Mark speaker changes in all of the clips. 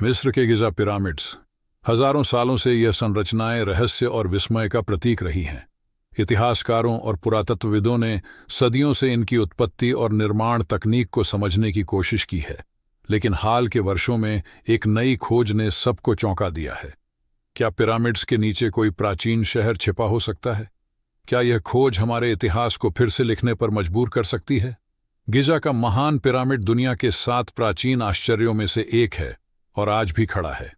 Speaker 1: मिस्र के गिजा पिरामिड्स। हजारों सालों से यह संरचनाएं रहस्य और विस्मय का प्रतीक रही हैं। इतिहासकारों और पुरातत्वविदों ने सदियों से इनकी उत्पत्ति और निर्माण तकनीक को समझने की कोशिश की है, लेकिन हाल के वर्षों में एक नई खोज ने सबको चौंका दिया है। क्या पिरामिड्स के नीचे कोई प्राचीन शहर छिपा हो सकता है? क्या यह खोज हमारे इतिहास को फिर से लिखने पर मजबूर कर सकती है? गिजा का महान पिरामिड दुनिया के 7 प्राचीन आश्चर्यों में से एक है और आज भी खड़ा है।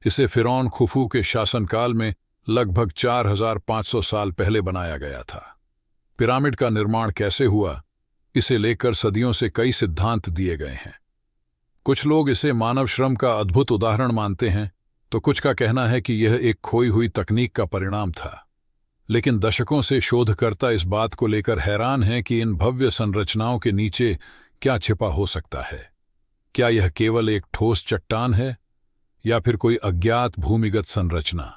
Speaker 1: इसे फिरौन खुफू के शासनकाल में लगभग 4500 साल पहले बनाया गया था। पिरामिड का निर्माण कैसे हुआ, इसे लेकर सदियों से कई सिद्धांत दिए गए हैं। कुछ लोग इसे मानव श्रम का अद्भुत उदाहरण मानते हैं, तो कुछ का कहना है कि यह एक खोई हुई तकनीक का परिणाम था। लेकिन दशकों से शोधकर्ता इस बात को लेकर हैरान हैं कि इन भव्य संरचनाओं के नीचे क्या छिपा हो सकता है। क्या यह केवल एक ठोस चट्टान है या फिर कोई अज्ञात भूमिगत संरचना?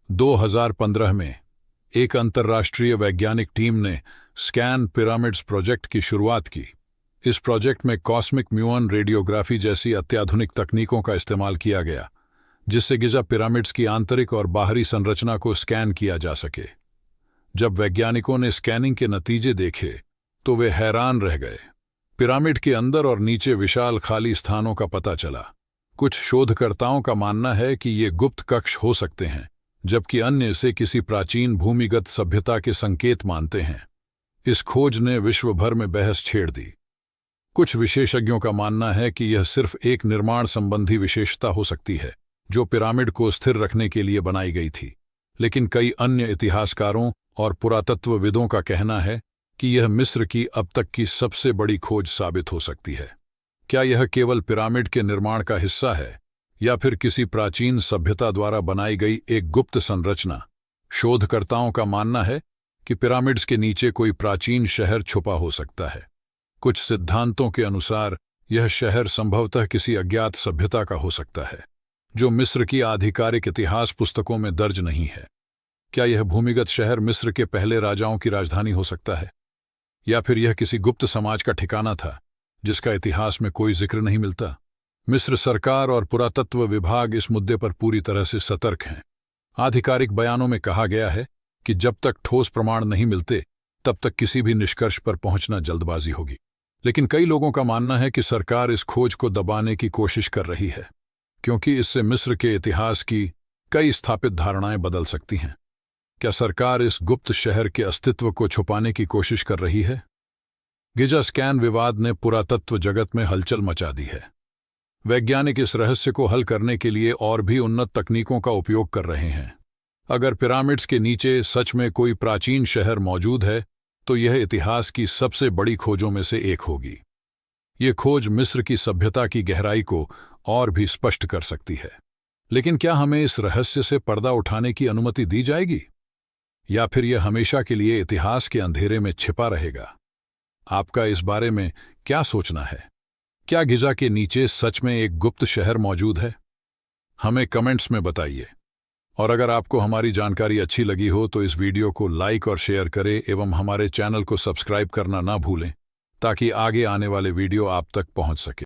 Speaker 1: 2015 में एक अंतर्राष्ट्रीय वैज्ञानिक टीम ने स्कैन पिरामिड्स प्रोजेक्ट की शुरुआत की। इस प्रोजेक्ट में कॉस्मिक म्यूऑन रेडियोग्राफी जैसी अत्याधुनिक तकनीकों का इस्तेमाल किया गया, जिससे गिजा पिरामिड्स की आंतरिक और बाहरी संरचना को स्कैन किया जा सके। जब वैज्ञानिकों ने स्कैनिंग के नतीजे देखे तो वे हैरान रह गए। पिरामिड के अंदर और नीचे विशाल खाली स्थानों का पता चला। कुछ शोधकर्ताओं का मानना है कि ये गुप्त कक्ष हो सकते हैं, जबकि अन्य इसे किसी प्राचीन भूमिगत सभ्यता के संकेत मानते हैं। इस खोज ने विश्व भर में बहस छेड़ दी। कुछ विशेषज्ञों का मानना है कि यह सिर्फ एक निर्माण संबंधी विशेषता हो सकती है जो पिरामिड को स्थिर रखने के लिए बनाई गई थी, लेकिन कई अन्य इतिहासकारों और पुरातत्वविदों का कहना है कि यह मिस्र की अब तक की सबसे बड़ी खोज साबित हो सकती है। क्या यह केवल पिरामिड के निर्माण का हिस्सा है या फिर किसी प्राचीन सभ्यता द्वारा बनाई गई एक गुप्त संरचना? शोधकर्ताओं का मानना है कि पिरामिड्स के नीचे कोई प्राचीन शहर छुपा हो सकता है। कुछ सिद्धांतों के अनुसार यह शहर संभवतः किसी अज्ञात सभ्यता का हो सकता है, जो मिस्र की आधिकारिक इतिहास पुस्तकों में दर्ज नहीं है। क्या यह भूमिगत शहर मिस्र के पहले राजाओं की राजधानी हो सकता है, या फिर यह किसी गुप्त समाज का ठिकाना था जिसका इतिहास में कोई जिक्र नहीं मिलता? मिस्र सरकार और पुरातत्व विभाग इस मुद्दे पर पूरी तरह से सतर्क हैं। आधिकारिक बयानों में कहा गया है कि जब तक ठोस प्रमाण नहीं मिलते तब तक किसी भी निष्कर्ष पर पहुंचना जल्दबाजी होगी। लेकिन कई लोगों का मानना है कि सरकार इस खोज को दबाने की कोशिश कर रही है, क्योंकि इससे मिस्र के इतिहास की कई स्थापित धारणाएं बदल सकती हैं। क्या सरकार इस गुप्त शहर के अस्तित्व को छुपाने की कोशिश कर रही है? गिजा स्कैन विवाद ने पुरातत्व जगत में हलचल मचा दी है। वैज्ञानिक इस रहस्य को हल करने के लिए और भी उन्नत तकनीकों का उपयोग कर रहे हैं। अगर पिरामिड्स के नीचे सच में कोई प्राचीन शहर मौजूद है, तो यह इतिहास की सबसे बड़ी खोजों में से एक होगी। ये खोज मिस्र की सभ्यता की गहराई को और भी स्पष्ट कर सकती है। लेकिन क्या हमें इस रहस्य से पर्दा उठाने की अनुमति दी जाएगी, या फिर यह हमेशा के लिए इतिहास के अंधेरे में छिपा रहेगा? आपका इस बारे में क्या सोचना है? क्या गिजा के नीचे सच में एक गुप्त शहर मौजूद है? हमें कमेंट्स में बताइए। और अगर आपको हमारी जानकारी अच्छी लगी हो तो इस वीडियो को लाइक और शेयर करें एवं हमारे चैनल को सब्सक्राइब करना ना भूलें, ताकि आगे आने वाले वीडियो आप तक पहुंच सके।